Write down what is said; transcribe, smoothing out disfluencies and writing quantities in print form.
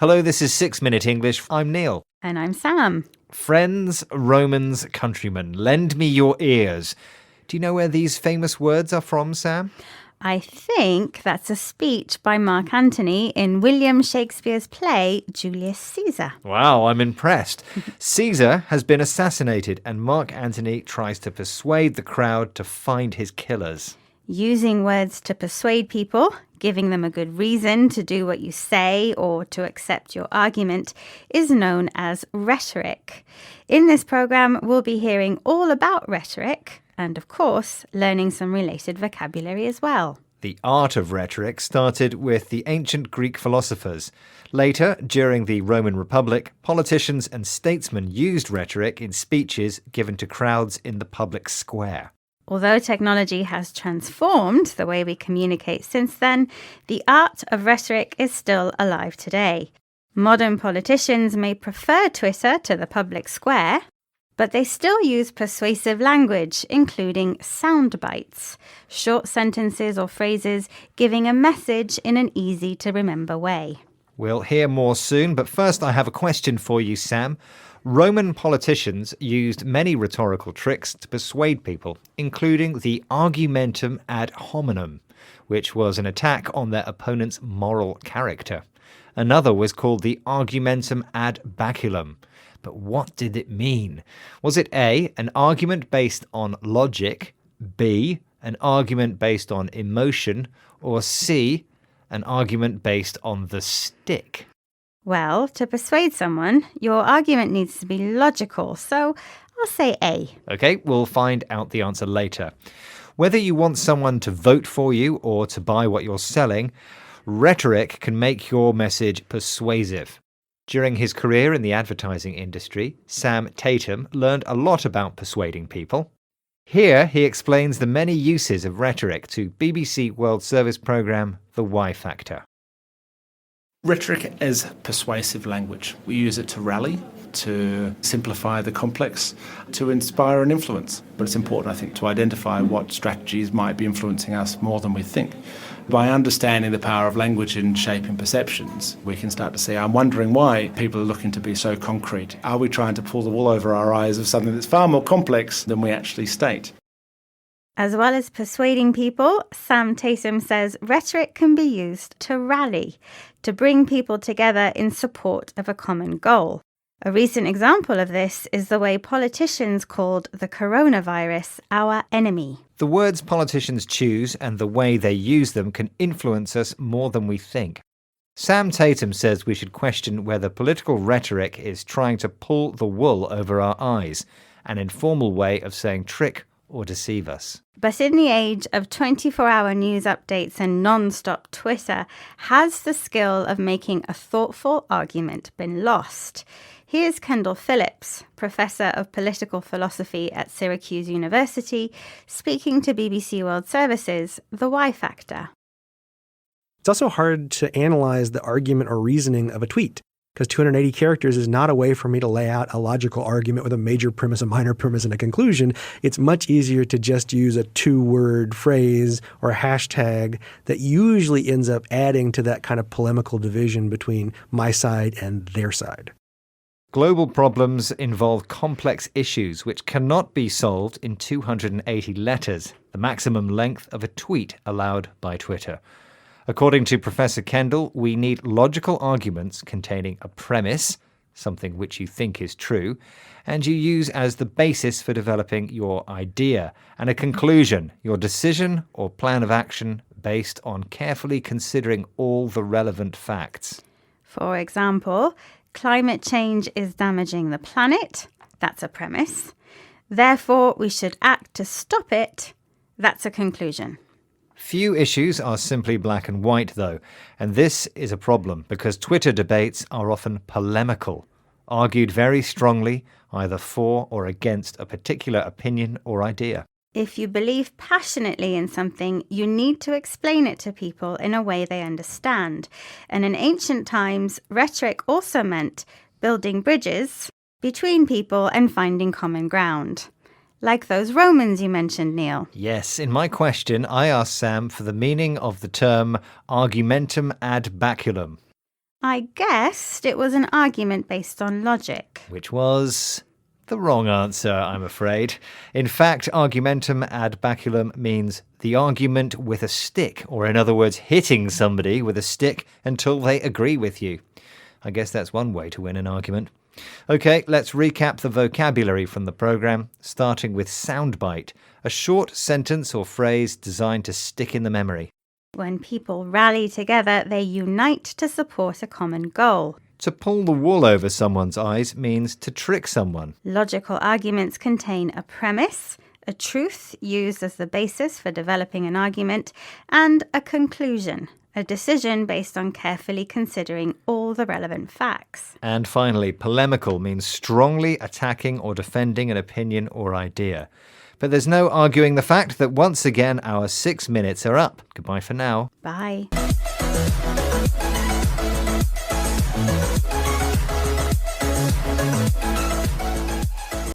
Hello, this is 6 Minute English. I'm Neil. And I'm Sam. Friends, Romans, countrymen, lend me your ears. Do you know where these famous words are from, Sam? I think that's a speech by Mark Antony in William Shakespeare's play Julius Caesar. Wow, I'm impressed. Caesar has been assassinated and Mark Antony tries to persuade the crowd to find his killers. Using words to persuade people, giving them a good reason to do what you say or to accept your argument, is known as rhetoric. In this program, we'll be hearing all about rhetoric and, of course, learning some related vocabulary as well. The art of rhetoric started with the ancient Greek philosophers. Later, during the Roman Republic, politicians and statesmen used rhetoric in speeches given to crowds in the public square. Although technology has transformed the way we communicate since then, the art of rhetoric is still alive today. Modern politicians may prefer Twitter to the public square, but they still use persuasive language, including sound bites, short sentences or phrases giving a message in an easy-to-remember way. We'll hear more soon, but first I have a question for you, Sam. Roman politicians used many rhetorical tricks to persuade people, including the argumentum ad hominem, which was an attack on their opponent's moral character. Another was called the argumentum ad baculum. But what did it mean? Was it A, an argument based on logic, B, an argument based on emotion, or C, an argument based on the stick? Well, to persuade someone, your argument needs to be logical, so I'll say A. Okay, we'll find out the answer later. Whether you want someone to vote for you or to buy what you're selling, rhetoric can make your message persuasive. During his career in the advertising industry, Sam Tatum learned a lot about persuading people. Here he explains the many uses of rhetoric to BBC World Service programme The Y Factor. Rhetoric is persuasive language. We use it to rally, to simplify the complex, to inspire and influence. But it's important, I think, to identify what strategies might be influencing us more than we think. By understanding the power of language in shaping perceptions, we can start to see, I'm wondering why people are looking to be so concrete. Are we trying to pull the wool over our eyes of something that's far more complex than we actually state? As well as persuading people, Sam Tatum says rhetoric can be used to rally, to bring people together in support of a common goal. A recent example of this is the way politicians called the coronavirus our enemy. The words politicians choose and the way they use them can influence us more than we think. Sam Tatum says we should question whether political rhetoric is trying to pull the wool over our eyes, an informal way of saying trick or deceive us. But in the age of 24-hour news updates and non-stop Twitter, has the skill of making a thoughtful argument been lost? Here's Kendall Phillips, Professor of Political Philosophy at Syracuse University, speaking to BBC World Service's The Y Factor. It's also hard to analyze the argument or reasoning of a tweet, because 280 characters is not a way for me to lay out a logical argument with a major premise, a minor premise, and a conclusion. It's much easier to just use a two-word phrase or a hashtag that usually ends up adding to that kind of polemical division between my side and their side. Global problems involve complex issues which cannot be solved in 280 letters, the maximum length of a tweet allowed by Twitter. According to Professor Kendall, we need logical arguments containing a premise, something which you think is true, and you use as the basis for developing your idea, and a conclusion, your decision or plan of action based on carefully considering all the relevant facts. For example, climate change is damaging the planet. That's a premise. Therefore, we should act to stop it. That's a conclusion. Few issues are simply black and white, though, and this is a problem because Twitter debates are often polemical, argued very strongly, either for or against a particular opinion or idea. If you believe passionately in something, you need to explain it to people in a way they understand. And in ancient times, rhetoric also meant building bridges between people and finding common ground. Like those Romans you mentioned, Neil. Yes, in my question, I asked Sam for the meaning of the term argumentum ad baculum. I guessed it was an argument based on logic. Which was the wrong answer, I'm afraid. In fact, argumentum ad baculum means the argument with a stick, or in other words, hitting somebody with a stick until they agree with you. I guess that's one way to win an argument. Okay, let's recap the vocabulary from the program, starting with soundbite, a short sentence or phrase designed to stick in the memory. When people rally together, they unite to support a common goal. To pull the wool over someone's eyes means to trick someone. Logical arguments contain a premise, a truth used as the basis for developing an argument, and a conclusion, a decision based on carefully considering all the relevant facts. And finally, polemical means strongly attacking or defending an opinion or idea. But there's no arguing the fact that once again our 6 minutes are up. Goodbye for now. Bye.